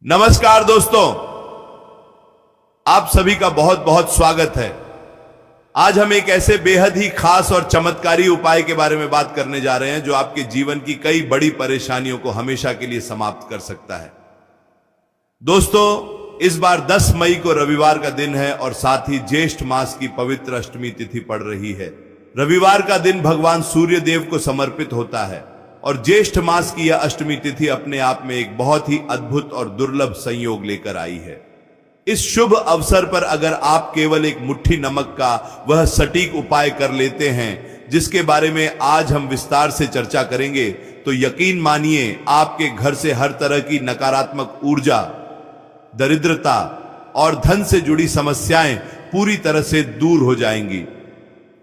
नमस्कार दोस्तों, आप सभी का बहुत बहुत स्वागत है। आज हम एक ऐसे बेहद ही खास और चमत्कारी उपाय के बारे में बात करने जा रहे हैं जो आपके जीवन की कई बड़ी परेशानियों को हमेशा के लिए समाप्त कर सकता है। दोस्तों, इस बार 10 मई को रविवार का दिन है और साथ ही ज्येष्ठ मास की पवित्र अष्टमी तिथि पड़ रही है। रविवार का दिन भगवान सूर्य देव को समर्पित होता है और ज्येष्ठ मास की यह अष्टमी तिथि अपने आप में एक बहुत ही अद्भुत और दुर्लभ संयोग लेकर आई है। इस शुभ अवसर पर अगर आप केवल एक मुट्ठी नमक का वह सटीक उपाय कर लेते हैं जिसके बारे में आज हम विस्तार से चर्चा करेंगे, तो यकीन मानिए आपके घर से हर तरह की नकारात्मक ऊर्जा, दरिद्रता और धन से जुड़ी समस्याएं पूरी तरह से दूर हो जाएंगी।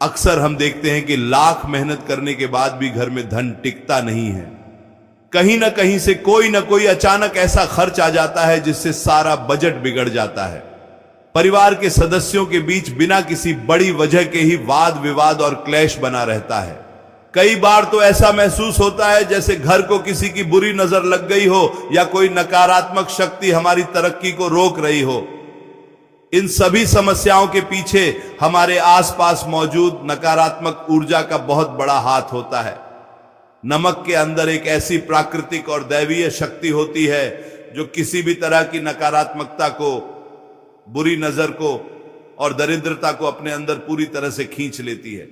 अक्सर हम देखते हैं कि लाख मेहनत करने के बाद भी घर में धन टिकता नहीं है। कहीं ना कहीं से कोई ना कोई अचानक ऐसा खर्च आ जाता है जिससे सारा बजट बिगड़ जाता है। परिवार के सदस्यों के बीच बिना किसी बड़ी वजह के ही वाद विवाद और क्लेश बना रहता है। कई बार तो ऐसा महसूस होता है जैसे घर को किसी की बुरी नजर लग गई हो या कोई नकारात्मक शक्ति हमारी तरक्की को रोक रही हो। इन सभी समस्याओं के पीछे हमारे आसपास मौजूद नकारात्मक ऊर्जा का बहुत बड़ा हाथ होता है। नमक के अंदर एक ऐसी प्राकृतिक और दैवीय शक्ति होती है जो किसी भी तरह की नकारात्मकता को, बुरी नजर को और दरिद्रता को अपने अंदर पूरी तरह से खींच लेती है।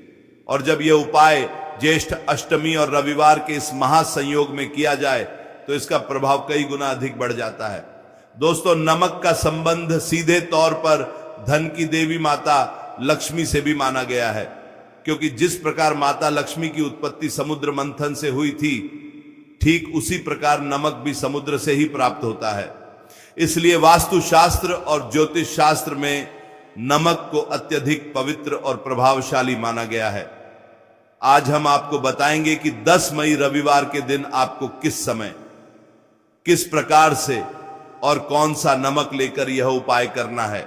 और जब यह उपाय ज्येष्ठ अष्टमी और रविवार के इस महासंयोग में किया जाए तो इसका प्रभाव कई गुना अधिक बढ़ जाता है। दोस्तों, नमक का संबंध सीधे तौर पर धन की देवी माता लक्ष्मी से भी माना गया है, क्योंकि जिस प्रकार माता लक्ष्मी की उत्पत्ति समुद्र मंथन से हुई थी, ठीक उसी प्रकार नमक भी समुद्र से ही प्राप्त होता है। इसलिए वास्तुशास्त्र और ज्योतिष शास्त्र में नमक को अत्यधिक पवित्र और प्रभावशाली माना गया है। आज हम आपको बताएंगे कि 10 मई रविवार के दिन आपको किस समय, किस प्रकार से और कौन सा नमक लेकर यह उपाय करना है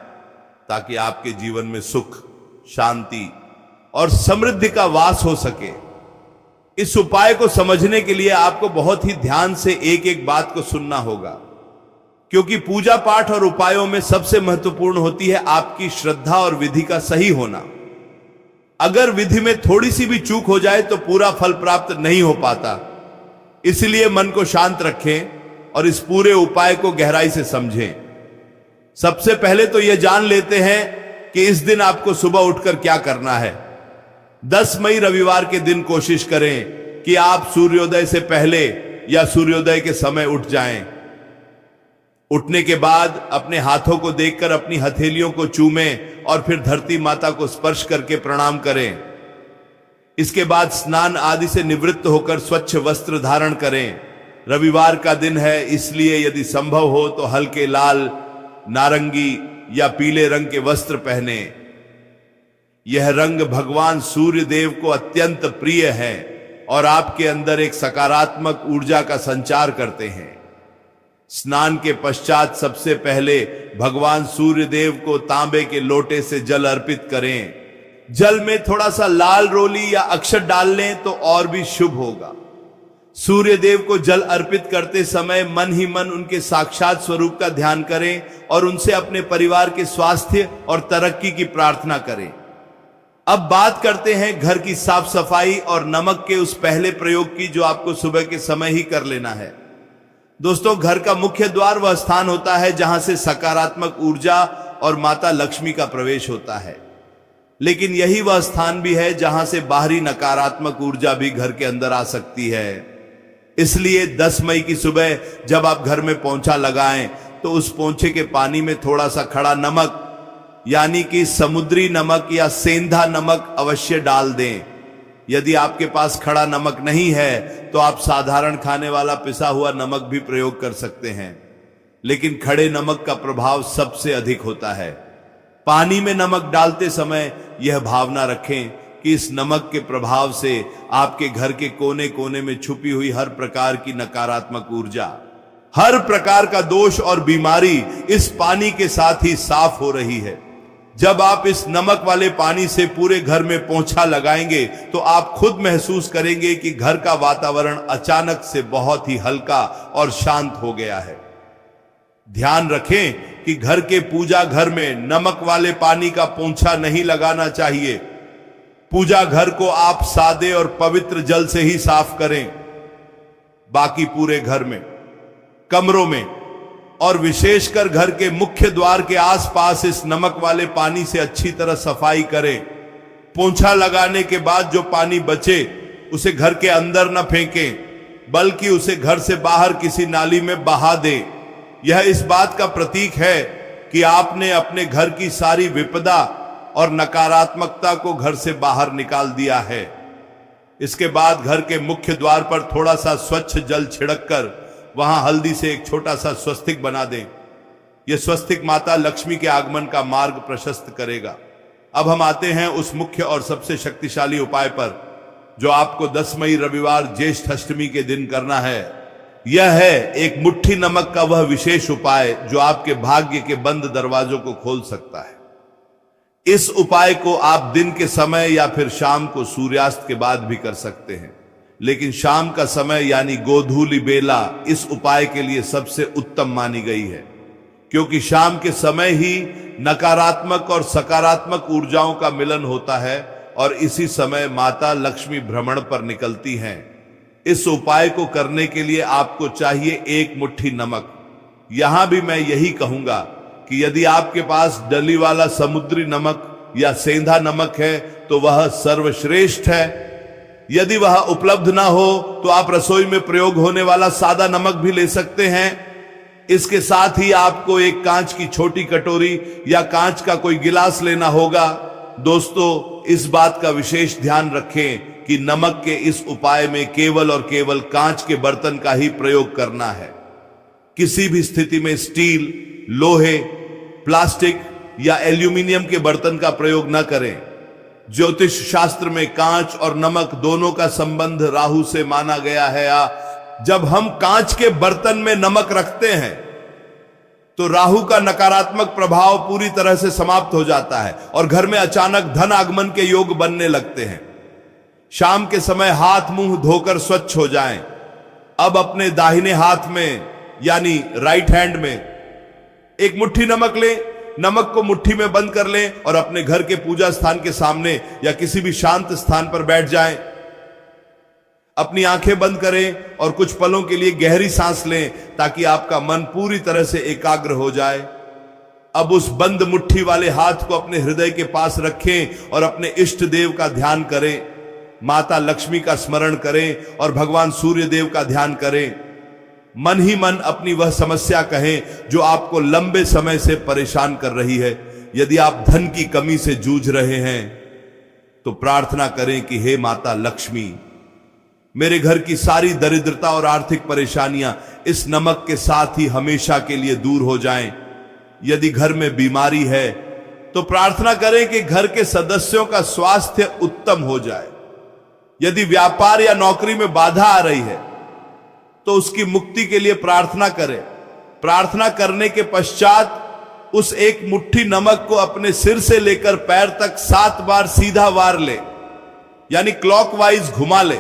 ताकि आपके जीवन में सुख, शांति और समृद्धि का वास हो सके। इस उपाय को समझने के लिए आपको बहुत ही ध्यान से एक एक बात को सुनना होगा, क्योंकि पूजा पाठ और उपायों में सबसे महत्वपूर्ण होती है आपकी श्रद्धा और विधि का सही होना। अगर विधि में थोड़ी सी भी चूक हो जाए तो पूरा फल प्राप्त नहीं हो पाता। इसलिए मन को शांत रखें और इस पूरे उपाय को गहराई से समझें। सबसे पहले तो यह जान लेते हैं कि इस दिन आपको सुबह उठकर क्या करना है। 10 मई रविवार के दिन कोशिश करें कि आप सूर्योदय से पहले या सूर्योदय के समय उठ जाएं। उठने के बाद अपने हाथों को देखकर अपनी हथेलियों को चूमें और फिर धरती माता को स्पर्श करके प्रणाम करें। इसके बाद स्नान आदि से निवृत्त होकर स्वच्छ वस्त्र धारण करें। रविवार का दिन है, इसलिए यदि संभव हो तो हल्के लाल, नारंगी या पीले रंग के वस्त्र पहने। यह रंग भगवान सूर्य देव को अत्यंत प्रिय है और आपके अंदर एक सकारात्मक ऊर्जा का संचार करते हैं। स्नान के पश्चात सबसे पहले भगवान सूर्य देव को तांबे के लोटे से जल अर्पित करें। जल में थोड़ा सा लाल रोली या अक्षत डाल लें तो और भी शुभ होगा। सूर्य देव को जल अर्पित करते समय मन ही मन उनके साक्षात स्वरूप का ध्यान करें और उनसे अपने परिवार के स्वास्थ्य और तरक्की की प्रार्थना करें। अब बात करते हैं घर की साफ सफाई और नमक के उस पहले प्रयोग की जो आपको सुबह के समय ही कर लेना है। दोस्तों, घर का मुख्य द्वार वह स्थान होता है जहां से सकारात्मक ऊर्जा और माता लक्ष्मी का प्रवेश होता है, लेकिन यही वह स्थान भी है जहां से बाहरी नकारात्मक ऊर्जा भी घर के अंदर आ सकती है। इसलिए 10 मई की सुबह जब आप घर में पोंछा लगाएं तो उस पोंछे के पानी में थोड़ा सा खड़ा नमक, यानी कि समुद्री नमक या सेंधा नमक अवश्य डाल दें। यदि आपके पास खड़ा नमक नहीं है तो आप साधारण खाने वाला पिसा हुआ नमक भी प्रयोग कर सकते हैं, लेकिन खड़े नमक का प्रभाव सबसे अधिक होता है। पानी में नमक डालते समय यह भावना रखें कि इस नमक के प्रभाव से आपके घर के कोने कोने में छुपी हुई हर प्रकार की नकारात्मक ऊर्जा, हर प्रकार का दोष और बीमारी इस पानी के साथ ही साफ हो रही है। जब आप इस नमक वाले पानी से पूरे घर में पोंछा लगाएंगे तो आप खुद महसूस करेंगे कि घर का वातावरण अचानक से बहुत ही हल्का और शांत हो गया है। ध्यान रखें कि घर के पूजा घर में नमक वाले पानी का पोंछा नहीं लगाना चाहिए। पूजा घर को आप सादे और पवित्र जल से ही साफ करें। बाकी पूरे घर में, कमरों में और विशेषकर घर के मुख्य द्वार के आसपास इस नमक वाले पानी से अच्छी तरह सफाई करें। पोंछा लगाने के बाद जो पानी बचे उसे घर के अंदर न फेंकें, बल्कि उसे घर से बाहर किसी नाली में बहा दें। यह इस बात का प्रतीक है कि आपने अपने घर की सारी विपदा और नकारात्मकता को घर से बाहर निकाल दिया है। इसके बाद घर के मुख्य द्वार पर थोड़ा सा स्वच्छ जल छिड़ककर वहां हल्दी से एक छोटा सा स्वस्तिक बना दें। यह स्वस्तिक माता लक्ष्मी के आगमन का मार्ग प्रशस्त करेगा। अब हम आते हैं उस मुख्य और सबसे शक्तिशाली उपाय पर, जो आपको 10 मई रविवार ज्येष्ठ अष्टमी के दिन करना है। यह है एक मुट्ठी नमक का वह विशेष उपाय जो आपके भाग्य के बंद दरवाजों को खोल सकता है। इस उपाय को आप दिन के समय या फिर शाम को सूर्यास्त के बाद भी कर सकते हैं, लेकिन शाम का समय यानी गोधूली बेला इस उपाय के लिए सबसे उत्तम मानी गई है, क्योंकि शाम के समय ही नकारात्मक और सकारात्मक ऊर्जाओं का मिलन होता है और इसी समय माता लक्ष्मी भ्रमण पर निकलती हैं। इस उपाय को करने के लिए आपको चाहिए 1 मुट्ठी नमक। यहां भी मैं यही कहूंगा कि यदि आपके पास डली वाला समुद्री नमक या सेंधा नमक है तो वह सर्वश्रेष्ठ है। यदि वह उपलब्ध ना हो तो आप रसोई में प्रयोग होने वाला सादा नमक भी ले सकते हैं। इसके साथ ही आपको एक कांच की छोटी कटोरी या कांच का कोई गिलास लेना होगा। दोस्तों, इस बात का विशेष ध्यान रखें कि नमक के इस उपाय में केवल और केवल कांच के बर्तन का ही प्रयोग करना है। किसी भी स्थिति में स्टील, लोहे, प्लास्टिक या एल्यूमिनियम के बर्तन का प्रयोग न करें। ज्योतिष शास्त्र में कांच और नमक दोनों का संबंध राहु से माना गया है। जब हम कांच के बर्तन में नमक रखते हैं तो राहु का नकारात्मक प्रभाव पूरी तरह से समाप्त हो जाता है और घर में अचानक धन आगमन के योग बनने लगते हैं। शाम के समय हाथ मुंह धोकर स्वच्छ हो जाएं। अब अपने दाहिने हाथ में यानी राइट हैंड में एक मुट्ठी नमक लें। नमक को मुट्ठी में बंद कर लें और अपने घर के पूजा स्थान के सामने या किसी भी शांत स्थान पर बैठ जाएं। अपनी आंखें बंद करें और कुछ पलों के लिए गहरी सांस लें ताकि आपका मन पूरी तरह से एकाग्र हो जाए। अब उस बंद मुट्ठी वाले हाथ को अपने हृदय के पास रखें और अपने इष्ट देव का ध्यान करें। माता लक्ष्मी का स्मरण करें और भगवान सूर्य देव का ध्यान करें। मन ही मन अपनी वह समस्या कहें जो आपको लंबे समय से परेशान कर रही है। यदि आप धन की कमी से जूझ रहे हैं तो प्रार्थना करें कि हे माता लक्ष्मी, मेरे घर की सारी दरिद्रता और आर्थिक परेशानियां इस नमक के साथ ही हमेशा के लिए दूर हो जाएं। यदि घर में बीमारी है तो प्रार्थना करें कि घर के सदस्यों का स्वास्थ्य उत्तम हो जाए। यदि व्यापार या नौकरी में बाधा आ रही है तो उसकी मुक्ति के लिए प्रार्थना करें। प्रार्थना करने के पश्चात उस एक मुट्ठी नमक को अपने सिर से लेकर पैर तक 7 बार सीधा वार ले, यानी क्लॉकवाइज घुमा ले।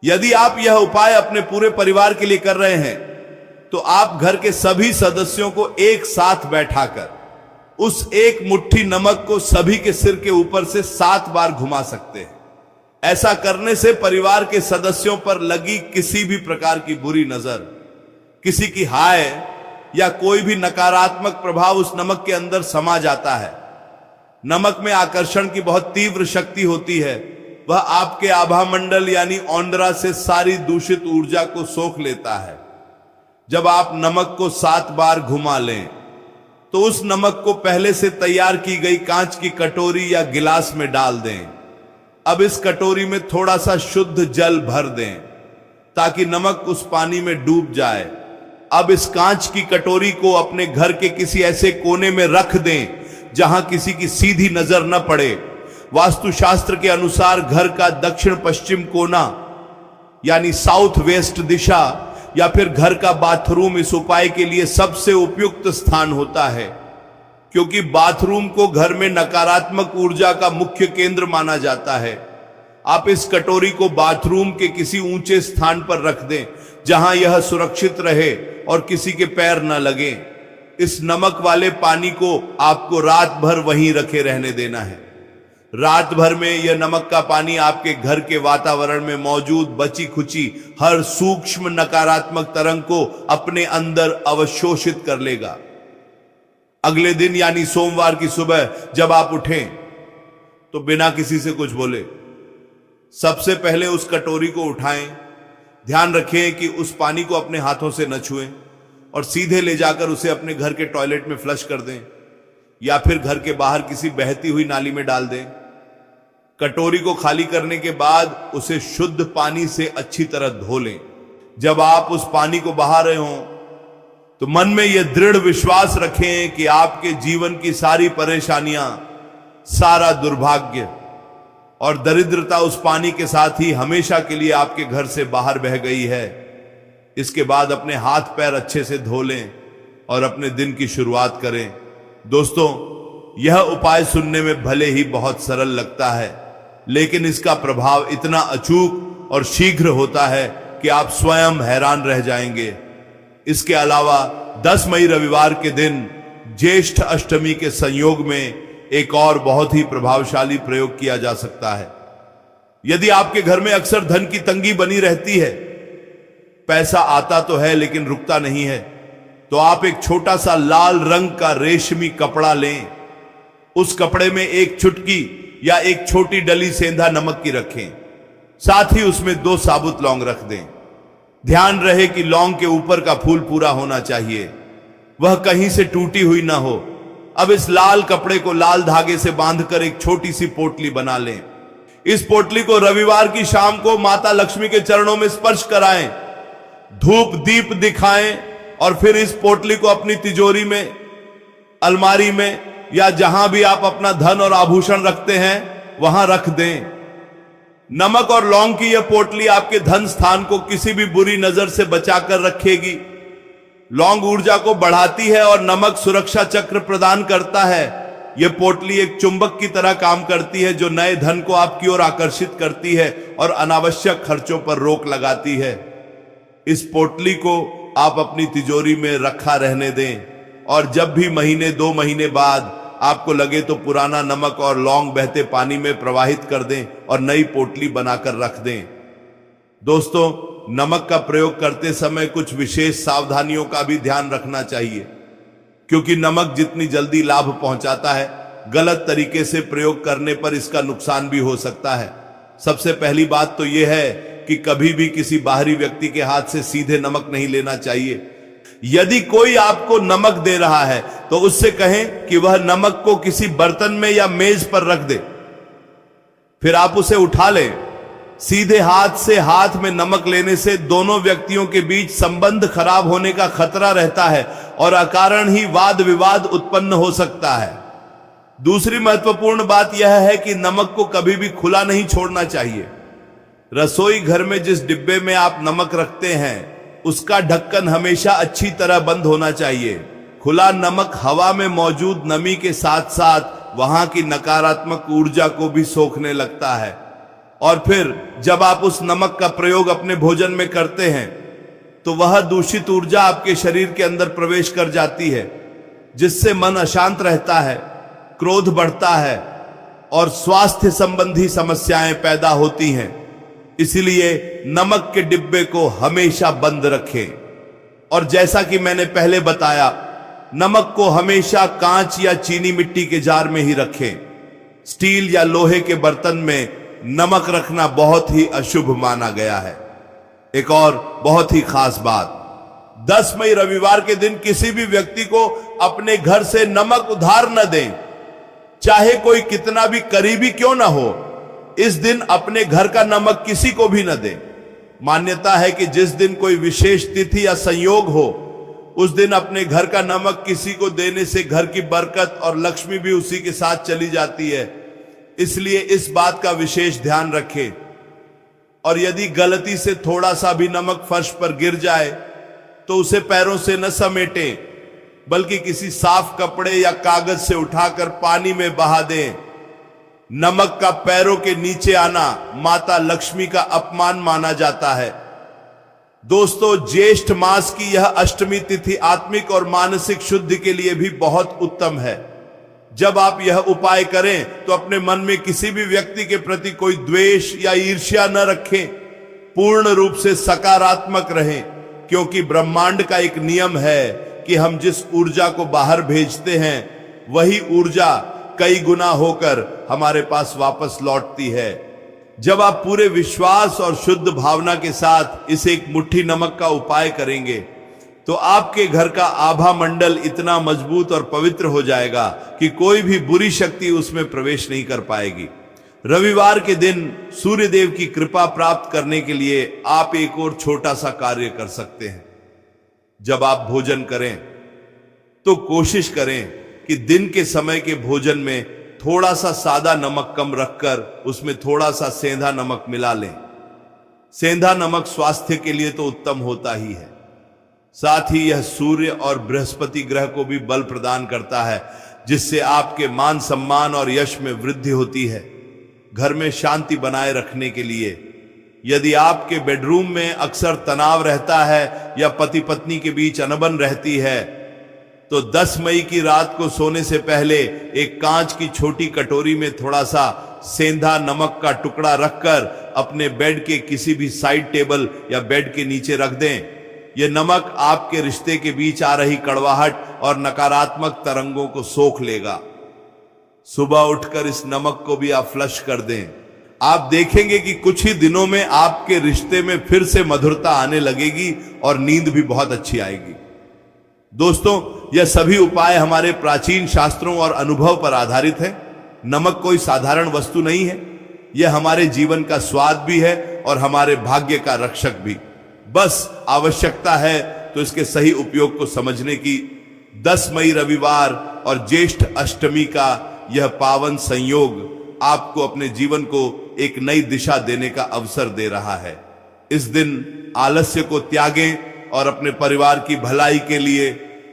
यदि आप यह उपाय अपने पूरे परिवार के लिए कर रहे हैं तो आप घर के सभी सदस्यों को एक साथ बैठाकर उस एक मुट्ठी नमक को सभी के सिर के ऊपर से 7 बार घुमा सकते हैं। ऐसा करने से परिवार के सदस्यों पर लगी किसी भी प्रकार की बुरी नजर, किसी की हाय या कोई भी नकारात्मक प्रभाव उस नमक के अंदर समा जाता है। नमक में आकर्षण की बहुत तीव्र शक्ति होती है। वह आपके आभा मंडल यानी औंदरा से सारी दूषित ऊर्जा को सोख लेता है। जब आप नमक को 7 बार घुमा लें तो उस नमक को पहले से तैयार की गई कांच की कटोरी या गिलास में डाल दें। अब इस कटोरी में थोड़ा सा शुद्ध जल भर दें ताकि नमक उस पानी में डूब जाए। अब इस कांच की कटोरी को अपने घर के किसी ऐसे कोने में रख दें जहां किसी की सीधी नजर न पड़े। वास्तुशास्त्र के अनुसार घर का दक्षिण पश्चिम कोना यानी साउथ वेस्ट दिशा या फिर घर का बाथरूम इस उपाय के लिए सबसे उपयुक्त स्थान होता है, क्योंकि बाथरूम को घर में नकारात्मक ऊर्जा का मुख्य केंद्र माना जाता है। आप इस कटोरी को बाथरूम के किसी ऊंचे स्थान पर रख दें जहां यह सुरक्षित रहे और किसी के पैर न लगे। इस नमक वाले पानी को आपको रात भर वहीं रखे रहने देना है। रात भर में यह नमक का पानी आपके घर के वातावरण में मौजूद बची खुची हर सूक्ष्म नकारात्मक तरंग को अपने अंदर अवशोषित कर लेगा। अगले दिन यानी सोमवार की सुबह जब आप उठें तो बिना किसी से कुछ बोले सबसे पहले उस कटोरी को उठाएं। ध्यान रखें कि उस पानी को अपने हाथों से न छुएं और सीधे ले जाकर उसे अपने घर के टॉयलेट में फ्लश कर दें या फिर घर के बाहर किसी बहती हुई नाली में डाल दें। कटोरी को खाली करने के बाद उसे शुद्ध पानी से अच्छी तरह धो लें। जब आप उस पानी को बहा रहे हों तो मन में यह दृढ़ विश्वास रखें कि आपके जीवन की सारी परेशानियां, सारा दुर्भाग्य और दरिद्रता उस पानी के साथ ही हमेशा के लिए आपके घर से बाहर बह गई है। इसके बाद अपने हाथ पैर अच्छे से धो लें और अपने दिन की शुरुआत करें। दोस्तों, यह उपाय सुनने में भले ही बहुत सरल लगता है, लेकिन इसका प्रभाव इतना अचूक और शीघ्र होता है कि आप स्वयं हैरान रह जाएंगे। इसके अलावा 10 मई रविवार के दिन ज्येष्ठ अष्टमी के संयोग में एक और बहुत ही प्रभावशाली प्रयोग किया जा सकता है। यदि आपके घर में अक्सर धन की तंगी बनी रहती है, पैसा आता तो है लेकिन रुकता नहीं है, तो आप एक छोटा सा लाल रंग का रेशमी कपड़ा लें। उस कपड़े में एक चुटकी या एक छोटी डली सेंधा नमक की रखें। साथ ही उसमें 2 साबुत लौंग रख दें। ध्यान रहे कि लौंग के ऊपर का फूल पूरा होना चाहिए, वह कहीं से टूटी हुई ना हो। अब इस लाल कपड़े को लाल धागे से बांधकर एक छोटी सी पोटली बना लें। इस पोटली को रविवार की शाम को माता लक्ष्मी के चरणों में स्पर्श कराएं, धूप दीप दिखाएं और फिर इस पोटली को अपनी तिजोरी में, अलमारी में या जहां भी आप अपना धन और आभूषण रखते हैं वहां रख दें। नमक और लौंग की यह पोटली आपके धन स्थान को किसी भी बुरी नजर से बचाकर रखेगी। लौंग ऊर्जा को बढ़ाती है और नमक सुरक्षा चक्र प्रदान करता है। यह पोटली एक चुंबक की तरह काम करती है जो नए धन को आपकी ओर आकर्षित करती है और अनावश्यक खर्चों पर रोक लगाती है। इस पोटली को आप अपनी तिजोरी में रखा रहने दें और जब भी महीने 2 महीने बाद आपको लगे तो पुराना नमक और लौंग बहते पानी में प्रवाहित कर दें और नई पोटली बनाकर रख दें। दोस्तों, नमक का प्रयोग करते समय कुछ विशेष सावधानियों का भी ध्यान रखना चाहिए, क्योंकि नमक जितनी जल्दी लाभ पहुंचाता है, गलत तरीके से प्रयोग करने पर इसका नुकसान भी हो सकता है। सबसे पहली बात तो यह है कि कभी भी किसी बाहरी व्यक्ति के हाथ से सीधे नमक नहीं लेना चाहिए। यदि कोई आपको नमक दे रहा है तो उससे कहें कि वह नमक को किसी बर्तन में या मेज पर रख दे, फिर आप उसे उठा लें। सीधे हाथ से हाथ में नमक लेने से दोनों व्यक्तियों के बीच संबंध खराब होने का खतरा रहता है और अकारण ही वाद विवाद उत्पन्न हो सकता है। दूसरी महत्वपूर्ण बात यह है कि नमक को कभी भी खुला नहीं छोड़ना चाहिए। रसोई घर में जिस डिब्बे में आप नमक रखते हैं उसका ढक्कन हमेशा अच्छी तरह बंद होना चाहिए। खुला नमक हवा में मौजूद नमी के साथ साथ वहां की नकारात्मक ऊर्जा को भी सोखने लगता है और फिर जब आप उस नमक का प्रयोग अपने भोजन में करते हैं तो वह दूषित ऊर्जा आपके शरीर के अंदर प्रवेश कर जाती है, जिससे मन अशांत रहता है, क्रोध बढ़ता है और स्वास्थ्य संबंधी समस्याएं पैदा होती हैं। इसलिए नमक के डिब्बे को हमेशा बंद रखें और जैसा कि मैंने पहले बताया, नमक को हमेशा कांच या चीनी मिट्टी के जार में ही रखें। स्टील या लोहे के बर्तन में नमक रखना बहुत ही अशुभ माना गया है। एक और बहुत ही खास बात, 10 मई रविवार के दिन किसी भी व्यक्ति को अपने घर से नमक उधार न दें, चाहे कोई कितना भी करीबी क्यों ना हो। इस दिन अपने घर का नमक किसी को भी न दें। मान्यता है कि जिस दिन कोई विशेष तिथि या संयोग हो उस दिन अपने घर का नमक किसी को देने से घर की बरकत और लक्ष्मी भी उसी के साथ चली जाती है। इसलिए इस बात का विशेष ध्यान रखें और यदि गलती से थोड़ा सा भी नमक फर्श पर गिर जाए तो उसे पैरों से न समेटें, बल्कि किसी साफ कपड़े या कागज से उठाकर पानी में बहा दें। नमक का पैरों के नीचे आना माता लक्ष्मी का अपमान माना जाता है। दोस्तों, ज्येष्ठ मास की यह अष्टमी तिथि आत्मिक और मानसिक शुद्धि के लिए भी बहुत उत्तम है। जब आप यह उपाय करें तो अपने मन में किसी भी व्यक्ति के प्रति कोई द्वेष या ईर्ष्या न रखें, पूर्ण रूप से सकारात्मक रहें, क्योंकि ब्रह्मांड का एक नियम है कि हम जिस ऊर्जा को बाहर भेजते हैं वही ऊर्जा कई गुना होकर हमारे पास वापस लौटती है। जब आप पूरे विश्वास और शुद्ध भावना के साथ इस एक मुट्ठी नमक का उपाय करेंगे तो आपके घर का आभा मंडल इतना मजबूत और पवित्र हो जाएगा कि कोई भी बुरी शक्ति उसमें प्रवेश नहीं कर पाएगी। रविवार के दिन सूर्य देव की कृपा प्राप्त करने के लिए आप एक और छोटा सा कार्य कर सकते हैं। जब आप भोजन करें तो कोशिश करें कि दिन के समय के भोजन में थोड़ा सा सादा नमक कम रखकर उसमें थोड़ा सा सेंधा नमक मिला लें। सेंधा नमक स्वास्थ्य के लिए तो उत्तम होता ही है, साथ ही यह सूर्य और बृहस्पति ग्रह को भी बल प्रदान करता है, जिससे आपके मान सम्मान और यश में वृद्धि होती है। घर में शांति बनाए रखने के लिए यदि आपके बेडरूम में अक्सर तनाव रहता है या पति पत्नी के बीच अनबन रहती है तो 10 मई की रात को सोने से पहले एक कांच की छोटी कटोरी में थोड़ा सा सेंधा नमक का टुकड़ा रखकर अपने बेड के किसी भी साइड टेबल या बेड के नीचे रख दें। यह नमक आपके रिश्ते के बीच आ रही कड़वाहट और नकारात्मक तरंगों को सोख लेगा। सुबह उठकर इस नमक को भी आप फ्लश कर दें। आप देखेंगे कि कुछ ही दिनों में आपके रिश्ते में फिर से मधुरता आने लगेगी और नींद भी बहुत अच्छी आएगी। दोस्तों, यह सभी उपाय हमारे प्राचीन शास्त्रों और अनुभव पर आधारित है। नमक कोई साधारण वस्तु नहीं है, यह हमारे जीवन का स्वाद भी है और हमारे भाग्य का रक्षक भी। बस आवश्यकता है तो इसके सही उपयोग को समझने की। 10 मई रविवार और ज्येष्ठ अष्टमी का यह पावन संयोग आपको अपने जीवन को एक नई दिशा देने का अवसर दे रहा है। इस दिन आलस्य को त्यागें और अपने परिवार की भलाई के लिए,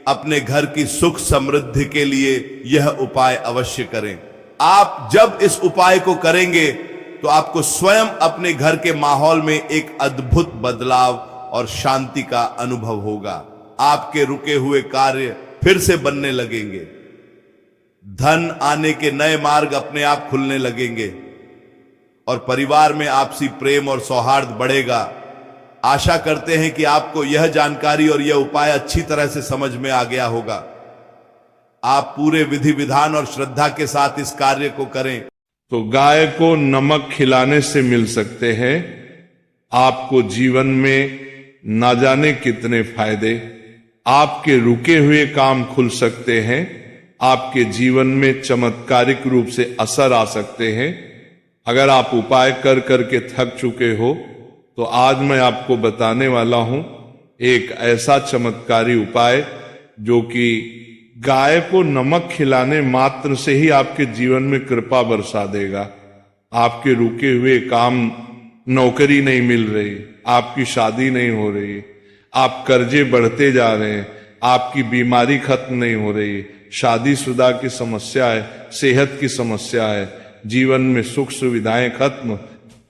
अपने घर की सुख समृद्धि के लिए यह उपाय अवश्य करें। आप जब इस उपाय को करेंगे तो आपको स्वयं अपने घर के माहौल में एक अद्भुत बदलाव और शांति का अनुभव होगा। आपके रुके हुए कार्य फिर से बनने लगेंगे, धन आने के नए मार्ग अपने आप खुलने लगेंगे और परिवार में आपसी प्रेम और सौहार्द बढ़ेगा। आशा करते हैं कि आपको यह जानकारी और यह उपाय अच्छी तरह से समझ में आ गया होगा। आप पूरे विधि विधान और श्रद्धा के साथ इस कार्य को करें तो गाय को नमक खिलाने से मिल सकते हैं आपको जीवन में ना जाने कितने फायदे। आपके रुके हुए काम खुल सकते हैं, आपके जीवन में चमत्कारिक रूप से असर आ सकते हैं। अगर आप उपाय कर करके थक चुके हो तो आज मैं आपको बताने वाला हूं एक ऐसा चमत्कारी उपाय जो कि गाय को नमक खिलाने मात्र से ही आपके जीवन में कृपा बरसा देगा। आपके रुके हुए काम, नौकरी नहीं मिल रही, आपकी शादी नहीं हो रही, आप कर्जे बढ़ते जा रहे हैं, आपकी बीमारी खत्म नहीं हो रही, शादीशुदा की समस्या है, सेहत की समस्या है, जीवन में सुख सुविधाएं खत्म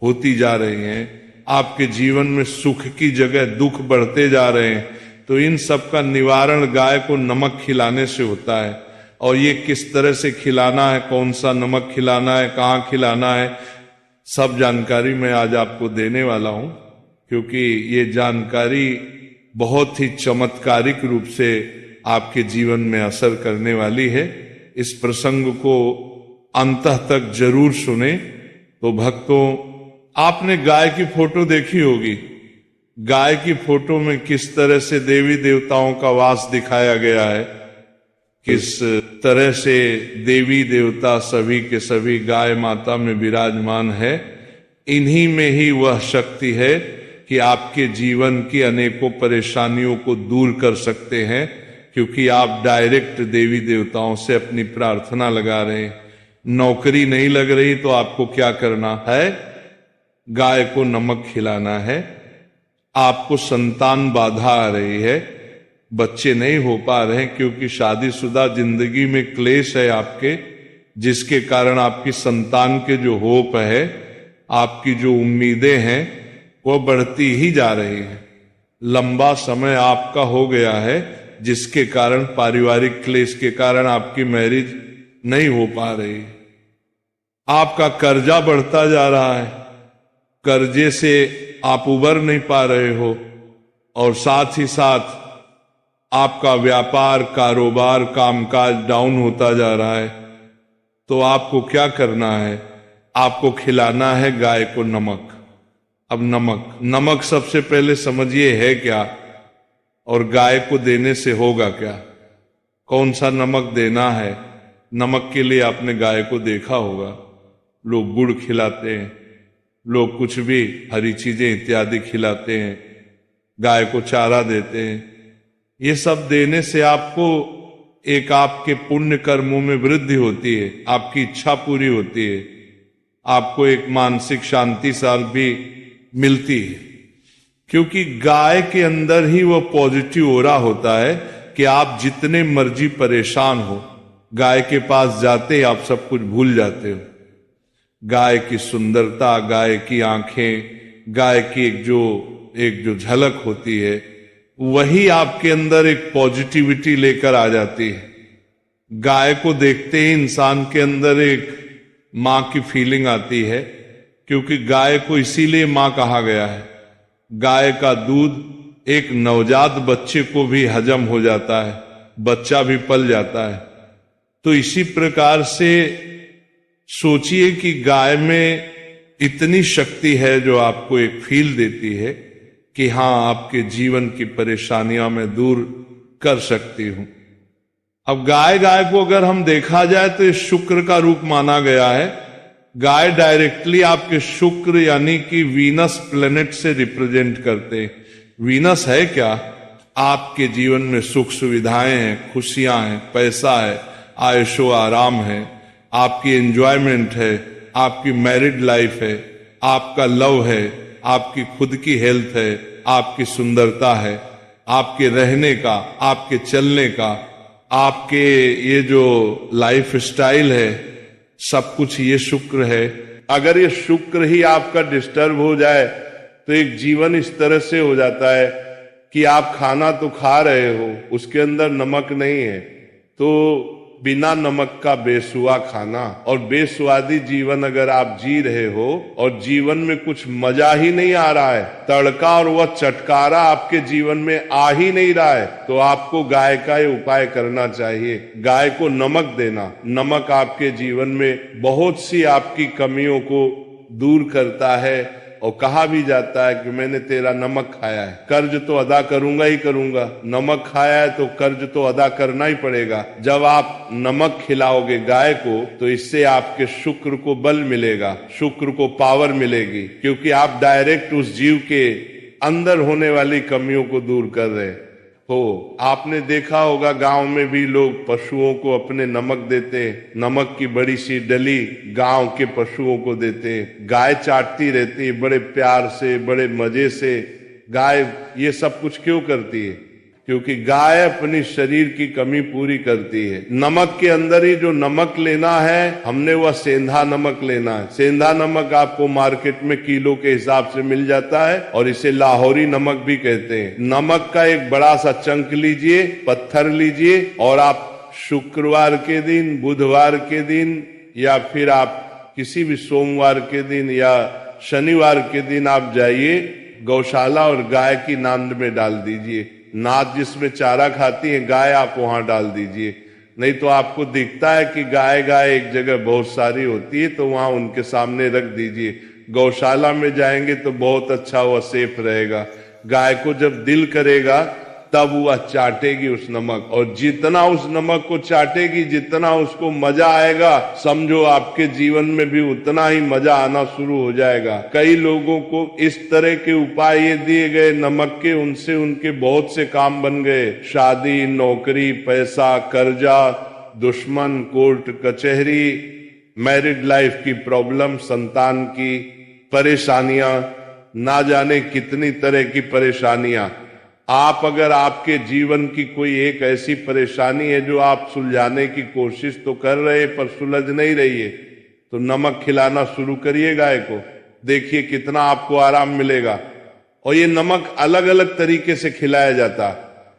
होती जा रही हैं, आपके जीवन में सुख की जगह दुख बढ़ते जा रहे हैं, तो इन सब का निवारण गाय को नमक खिलाने से होता है। और ये किस तरह से खिलाना है, कौन सा नमक खिलाना है, कहाँ खिलाना है, सब जानकारी मैं आज आपको देने वाला हूं, क्योंकि ये जानकारी बहुत ही चमत्कारिक रूप से आपके जीवन में असर करने वाली है। इस प्रसंग को अंतः तक जरूर सुने। तो भक्तों, आपने गाय की फोटो देखी होगी। गाय की फोटो में किस तरह से देवी देवताओं का वास दिखाया गया है, किस तरह से देवी देवता सभी के सभी गाय माता में विराजमान है। इन्हीं में ही वह शक्ति है कि आपके जीवन की अनेकों परेशानियों को दूर कर सकते हैं, क्योंकि आप डायरेक्ट देवी देवताओं से अपनी प्रार्थना लगा रहे हैं। नौकरी नहीं लग रही तो आपको क्या करना है, गाय को नमक खिलाना है। आपको संतान बाधा आ रही है, बच्चे नहीं हो पा रहे हैं क्योंकि शादीशुदा जिंदगी में क्लेश है आपके, जिसके कारण आपकी संतान के जो होप है, आपकी जो उम्मीदें हैं वो बढ़ती ही जा रही हैं। लंबा समय आपका हो गया है, जिसके कारण पारिवारिक क्लेश के कारण आपकी मैरिज नहीं हो पा रही। आपका कर्जा बढ़ता जा रहा है, कर्जे से आप उबर नहीं पा रहे हो, और साथ ही साथ आपका व्यापार, कारोबार, कामकाज डाउन होता जा रहा है। तो आपको क्या करना है? आपको खिलाना है गाय को नमक। अब नमक सबसे पहले समझिए है क्या, और गाय को देने से होगा क्या। कौन सा नमक देना है? नमक के लिए आपने गाय को देखा होगा, लोग गुड़ खिलाते हैं, लोग कुछ भी हरी चीजें इत्यादि खिलाते हैं, गाय को चारा देते हैं। ये सब देने से आपको एक आपके पुण्य कर्मों में वृद्धि होती है, आपकी इच्छा पूरी होती है, आपको एक मानसिक शांति साल भी मिलती है, क्योंकि गाय के अंदर ही वो पॉजिटिव ओरा होता है कि आप जितने मर्जी परेशान हो, गाय के पास जाते ही आप सब कुछ भूल जाते हो। गाय की सुंदरता, गाय की आंखें, गाय की एक जो झलक होती है, वही आपके अंदर एक पॉजिटिविटी लेकर आ जाती है। गाय को देखते ही इंसान के अंदर एक मां की फीलिंग आती है, क्योंकि गाय को इसीलिए मां कहा गया है। गाय का दूध एक नवजात बच्चे को भी हजम हो जाता है, बच्चा भी पल जाता है। तो इसी प्रकार से सोचिए कि गाय में इतनी शक्ति है जो आपको एक फील देती है कि हां, आपके जीवन की परेशानियां मैं दूर कर सकती हूं। अब गाय को अगर हम देखा जाए तो इस शुक्र का रूप माना गया है। गाय डायरेक्टली आपके शुक्र यानी कि वीनस प्लेनेट से रिप्रेजेंट करते हैं। वीनस है क्या? आपके जीवन में सुख सुविधाएं हैं, खुशियां हैं, पैसा है, आयशो आराम है, आपकी एंजॉयमेंट है, आपकी मैरिड लाइफ है, आपका लव है, आपकी खुद की हेल्थ है, आपकी सुंदरता है, आपके रहने का, आपके चलने का, आपके ये जो लाइफ स्टाइल है, सब कुछ ये शुक्र है। अगर ये शुक्र ही आपका डिस्टर्ब हो जाए तो एक जीवन इस तरह से हो जाता है कि आप खाना तो खा रहे हो, उसके अंदर नमक नहीं है, तो बिना नमक का बेसुआ खाना और बेस्वादी जीवन अगर आप जी रहे हो और जीवन में कुछ मजा ही नहीं आ रहा है, तड़का और वह चटकारा आपके जीवन में आ ही नहीं रहा है, तो आपको गाय का ये उपाय करना चाहिए। गाय को नमक देना। नमक आपके जीवन में बहुत सी आपकी कमियों को दूर करता है, और कहा भी जाता है कि मैंने तेरा नमक खाया है, कर्ज तो अदा करूंगा ही करूंगा। नमक खाया है तो कर्ज तो अदा करना ही पड़ेगा। जब आप नमक खिलाओगे गाय को तो इससे आपके शुक्र को बल मिलेगा, शुक्र को पावर मिलेगी, क्योंकि आप डायरेक्ट उस जीव के अंदर होने वाली कमियों को दूर कर रहे हो। आपने देखा होगा गांव में भी लोग पशुओं को अपने नमक देते, नमक की बड़ी सी डली गांव के पशुओं को देते, गाय चाटती रहती है बड़े प्यार से, बड़े मजे से। गाय ये सब कुछ क्यों करती है? क्योंकि गाय अपनी शरीर की कमी पूरी करती है। नमक के अंदर ही जो नमक लेना है हमने, वह सेंधा नमक लेना है। सेंधा नमक आपको मार्केट में किलो के हिसाब से मिल जाता है, और इसे लाहौरी नमक भी कहते हैं। नमक का एक बड़ा सा चंक लीजिए, पत्थर लीजिए, और आप शुक्रवार के दिन, बुधवार के दिन, या फिर आप किसी भी सोमवार के दिन या शनिवार के दिन आप जाइए गौशाला और गाय की नांद में डाल दीजिए। नाद जिसमें चारा खाती है गाय, आप वहां डाल दीजिए। नहीं तो आपको दिखता है कि गाय एक जगह बहुत सारी होती है, तो वहां उनके सामने रख दीजिए। गौशाला में जाएंगे तो बहुत अच्छा, वह सेफ रहेगा। गाय को जब दिल करेगा तब वह चाटेगी उस नमक, और जितना उस नमक को चाटेगी, जितना उसको मजा आएगा, समझो आपके जीवन में भी उतना ही मजा आना शुरू हो जाएगा। कई लोगों को इस तरह के उपाय ये दिए गए नमक के, उनसे उनके बहुत से काम बन गए। शादी, नौकरी, पैसा, कर्जा, दुश्मन, कोर्ट कचहरी, मैरिड लाइफ की प्रॉब्लम, संतान की परेशानियां, ना जाने कितनी तरह की परेशानियां। आप अगर आपके जीवन की कोई एक ऐसी परेशानी है जो आप सुलझाने की कोशिश तो कर रहे पर सुलझ नहीं रही है, तो नमक खिलाना शुरू करिए गाय को, देखिए कितना आपको आराम मिलेगा। और ये नमक अलग अलग तरीके से खिलाया जाता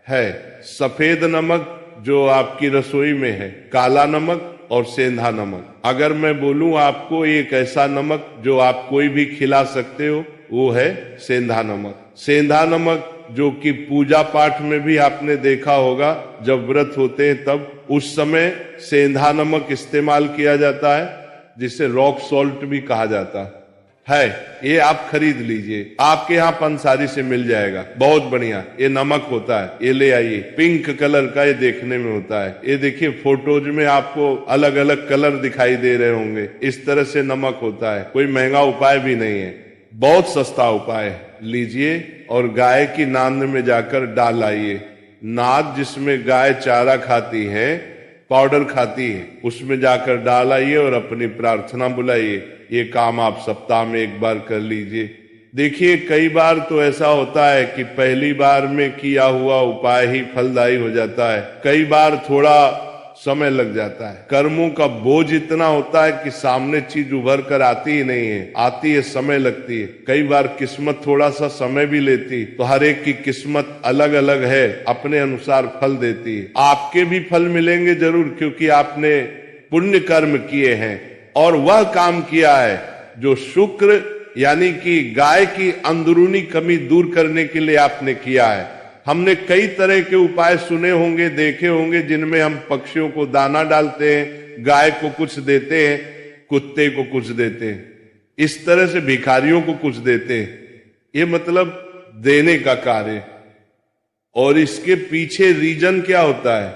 है। सफेद नमक जो आपकी रसोई में है, काला नमक और सेंधा नमक। अगर मैं बोलूं आपको एक ऐसा नमक जो आप कोई भी खिला सकते हो, वो है सेंधा नमक। सेंधा नमक जो कि पूजा पाठ में भी आपने देखा होगा, जब व्रत होते हैं तब उस समय सेंधा नमक इस्तेमाल किया जाता है, जिसे रॉक सॉल्ट भी कहा जाता है। ये आप खरीद लीजिए, आपके यहाँ पंसारी से मिल जाएगा, बहुत बढ़िया ये नमक होता है। ये ले आइए, पिंक कलर का ये देखने में होता है। ये देखिए फोटोज में आपको अलग अलग कलर दिखाई दे रहे होंगे, इस तरह से नमक होता है। कोई महंगा उपाय भी नहीं है, बहुत सस्ता उपाय है। लीजिए और गाय की नांद में जाकर डाल आइए। नाद जिसमें गाय चारा खाती है, पाउडर खाती है, उसमें जाकर डाल आइए और अपनी प्रार्थना बुलाइए। ये काम आप सप्ताह में एक बार कर लीजिए। देखिए कई बार तो ऐसा होता है कि पहली बार में किया हुआ उपाय ही फलदायी हो जाता है, कई बार थोड़ा समय लग जाता है। कर्मों का बोझ इतना होता है कि सामने चीज उभर कर आती ही नहीं है, आती है समय लगती है। कई बार किस्मत थोड़ा सा समय भी लेती, तो हर एक की किस्मत अलग अलग है, अपने अनुसार फल देती है। आपके भी फल मिलेंगे जरूर, क्योंकि आपने पुण्य कर्म किए हैं और वह काम किया है जो शुक्र यानी कि गाय की अंदरूनी कमी दूर करने के लिए आपने किया है। हमने कई तरह के उपाय सुने होंगे, देखे होंगे, जिनमें हम पक्षियों को दाना डालते हैं, गाय को कुछ देते हैं, कुत्ते को कुछ देते हैं, इस तरह से भिखारियों को कुछ देते हैं। ये मतलब देने का कार्य। और इसके पीछे रीजन क्या होता है?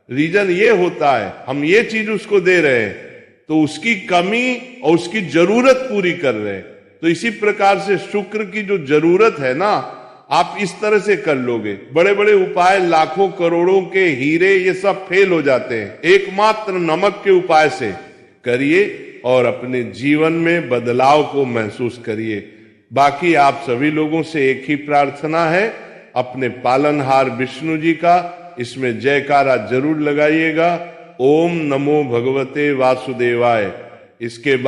रीजन ये होता है हम ये चीज उसको दे रहे हैं तो उसकी कमी और उसकी जरूरत पूरी कर रहे हैं। तो इसी प्रकार से शुक्र की जो जरूरत है ना, आप इस तरह से कर लोगे। बड़े बड़े उपाय, लाखों करोड़ों के हीरे, ये सब फेल हो जाते हैं। एकमात्र नमक के उपाय से करिए और अपने जीवन में बदलाव को महसूस करिए। बाकी आप सभी लोगों से एक ही प्रार्थना है, अपने पालनहार विष्णु जी का इसमें जयकारा जरूर लगाइएगा। ओम नमो भगवते वासुदेवाय। इसके बाद